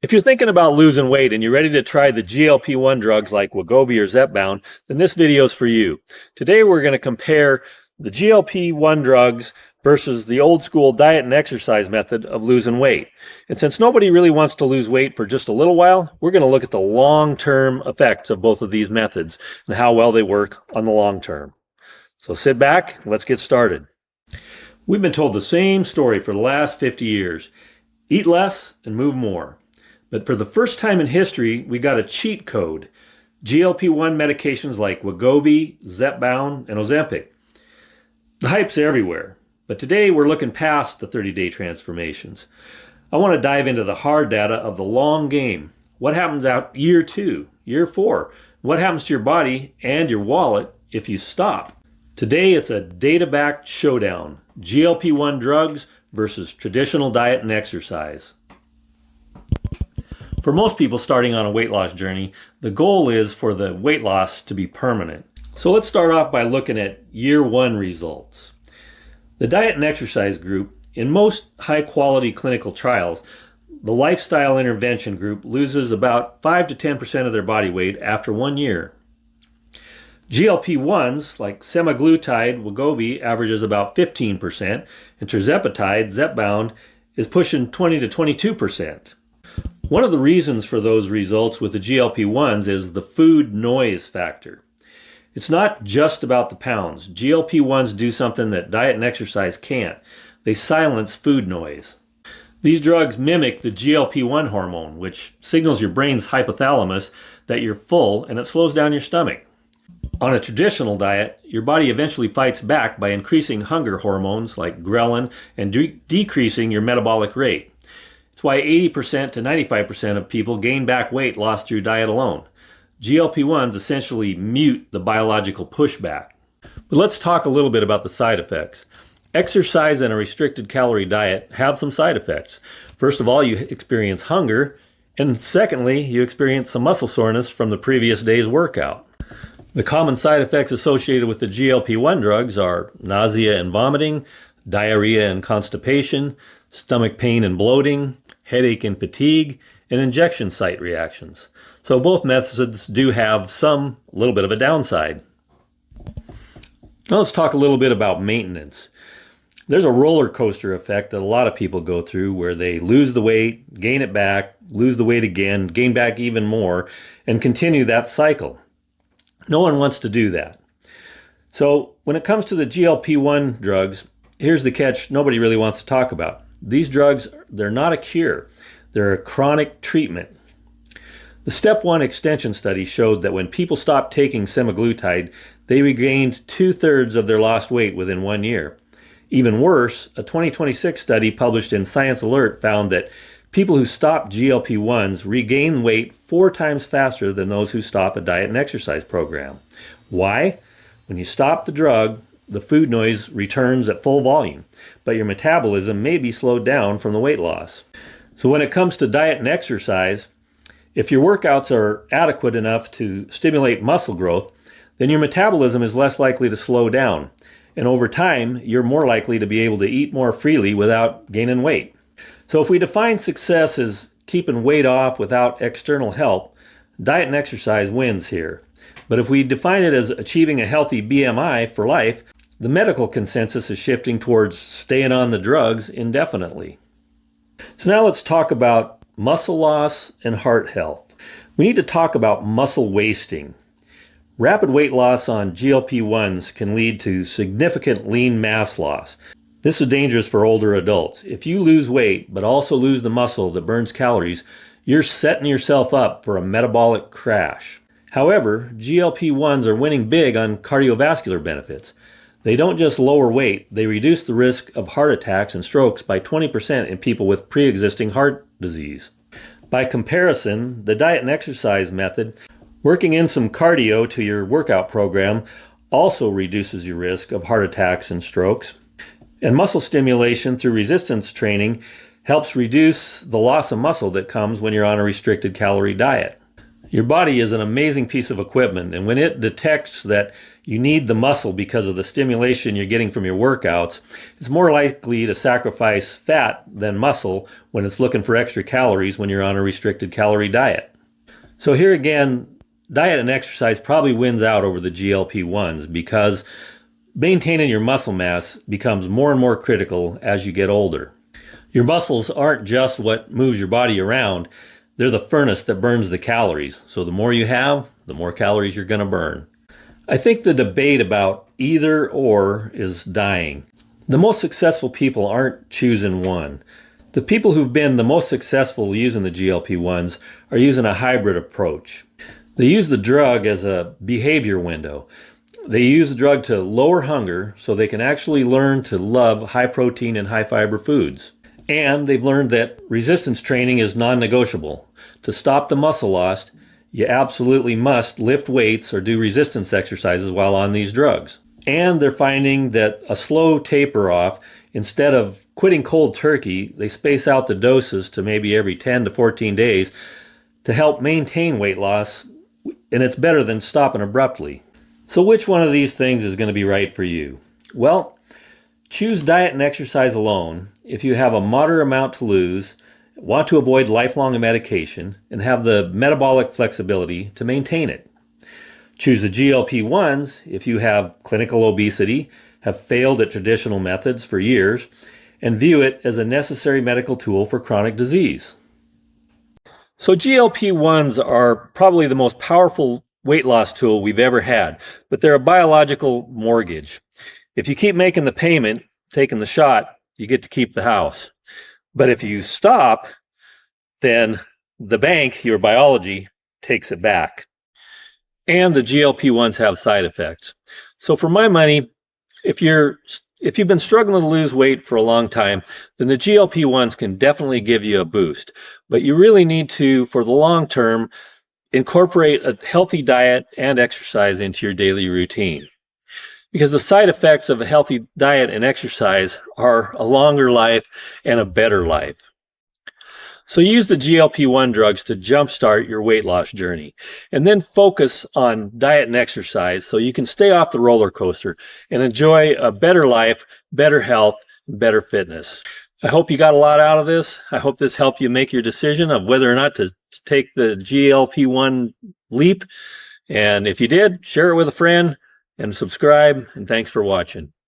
If you're thinking about losing weight and you're ready to try the GLP-1 drugs like Wegovy or Zepbound, then this video is for you. Today we're going to compare the GLP-1 drugs versus the old school diet and exercise method of losing weight. And since nobody really wants to lose weight for just a little while, we're going to look at the long-term effects of both of these methods and how well they work on the long term. So sit back, let's get started. We've been told the same story for the last 50 years. Eat less and move more. But for the first time in history, we got a cheat code. GLP-1 medications like Wegovy, Zepbound, and Ozempic. The hype's everywhere. But today we're looking past the 30-day transformations. I want to dive into the hard data of the long game. What happens out year 2, year 4? What happens to your body and your wallet if you stop? Today it's a data-backed showdown. GLP-1 drugs versus traditional diet and exercise. For most people starting on a weight loss journey, the goal is for the weight loss to be permanent. So let's start off by looking at year 1 results. The diet and exercise group, in most high-quality clinical trials, the lifestyle intervention group loses about 5 to 10% of their body weight after 1 year. GLP-1s like semaglutide, Wegovy averages about 15%, and tirzepatide, Zepbound, is pushing 20 to 22%. One of the reasons for those results with the GLP-1s is the food noise factor. It's not just about the pounds. GLP-1s do something that diet and exercise can't. They silence food noise. These drugs mimic the GLP-1 hormone, which signals your brain's hypothalamus that you're full and it slows down your stomach. On a traditional diet, your body eventually fights back by increasing hunger hormones like ghrelin and decreasing your metabolic rate. It's why 80% to 95% of people gain back weight lost through diet alone. GLP-1s essentially mute the biological pushback. But let's talk a little bit about the side effects. Exercise and a restricted calorie diet have some side effects. First of all, you experience hunger, and secondly, you experience some muscle soreness from the previous day's workout. The common side effects associated with the GLP-1 drugs are nausea and vomiting, diarrhea and constipation, stomach pain and bloating, headache and fatigue, and injection site reactions. So both methods do have a little bit of a downside. Now let's talk a little bit about maintenance. There's a roller coaster effect that a lot of people go through where they lose the weight, gain it back, lose the weight again, gain back even more, and continue that cycle. No one wants to do that. So when it comes to the GLP-1 drugs, here's the catch nobody really wants to talk about. These drugs, they're not a cure. They're a chronic treatment. The Step 1 extension study showed that when people stopped taking semaglutide, they regained 2/3 of their lost weight within 1 year. Even worse, a 2026 study published in Science Alert found that people who stop GLP-1s regain weight 4 times faster than those who stop a diet and exercise program. Why? When you stop the drug, the food noise returns at full volume, but your metabolism may be slowed down from the weight loss. So when it comes to diet and exercise, if your workouts are adequate enough to stimulate muscle growth, then your metabolism is less likely to slow down. And over time, you're more likely to be able to eat more freely without gaining weight. So if we define success as keeping weight off without external help, diet and exercise wins here. But if we define it as achieving a healthy BMI for life, the medical consensus is shifting towards staying on the drugs indefinitely. So now let's talk about muscle loss and heart health. We need to talk about muscle wasting. Rapid weight loss on GLP-1s can lead to significant lean mass loss. This is dangerous for older adults. If you lose weight but also lose the muscle that burns calories, you're setting yourself up for a metabolic crash. However, GLP-1s are winning big on cardiovascular benefits. They don't just lower weight, they reduce the risk of heart attacks and strokes by 20% in people with pre-existing heart disease. By comparison, the diet and exercise method, working in some cardio to your workout program, also reduces your risk of heart attacks and strokes. And muscle stimulation through resistance training helps reduce the loss of muscle that comes when you're on a restricted calorie diet. Your body is an amazing piece of equipment, and when it detects that you need the muscle because of the stimulation you're getting from your workouts, it's more likely to sacrifice fat than muscle when it's looking for extra calories when you're on a restricted calorie diet. So here again, diet and exercise probably wins out over the GLP-1s because maintaining your muscle mass becomes more and more critical as you get older. Your muscles aren't just what moves your body around. They're the furnace that burns the calories. So the more you have, the more calories you're going to burn. I think the debate about either or is dying. The most successful people aren't choosing one. The people who've been the most successful using the GLP-1s are using a hybrid approach. They use the drug as a behavior window. They use the drug to lower hunger so they can actually learn to love high protein and high fiber foods. And they've learned that resistance training is non-negotiable. To stop the muscle loss, you absolutely must lift weights or do resistance exercises while on these drugs. And they're finding that a slow taper off, instead of quitting cold turkey, they space out the doses to maybe every 10 to 14 days to help maintain weight loss, and it's better than stopping abruptly. So which one of these things is going to be right for you? Well, choose diet and exercise alone if you have a moderate amount to lose, want to avoid lifelong medication, and have the metabolic flexibility to maintain it. Choose the GLP-1s if you have clinical obesity, have failed at traditional methods for years, and view it as a necessary medical tool for chronic disease. So GLP-1s are probably the most powerful weight loss tool we've ever had, but they're a biological mortgage. If you keep making the payment, taking the shot, you get to keep the house. But if you stop, then the bank, your biology, takes it back. And the GLP-1s have side effects. So for my money, if you've been struggling to lose weight for a long time, then the GLP-1s can definitely give you a boost. But you really need to, for the long term, incorporate a healthy diet and exercise into your daily routine. Because the side effects of a healthy diet and exercise are a longer life and a better life. So use the GLP-1 drugs to jumpstart your weight loss journey, and then focus on diet and exercise so you can stay off the roller coaster and enjoy a better life, better health, and better fitness. I hope you got a lot out of this. I hope this helped you make your decision of whether or not to take the GLP-1 leap. And if you did, share it with a friend and subscribe. And thanks for watching.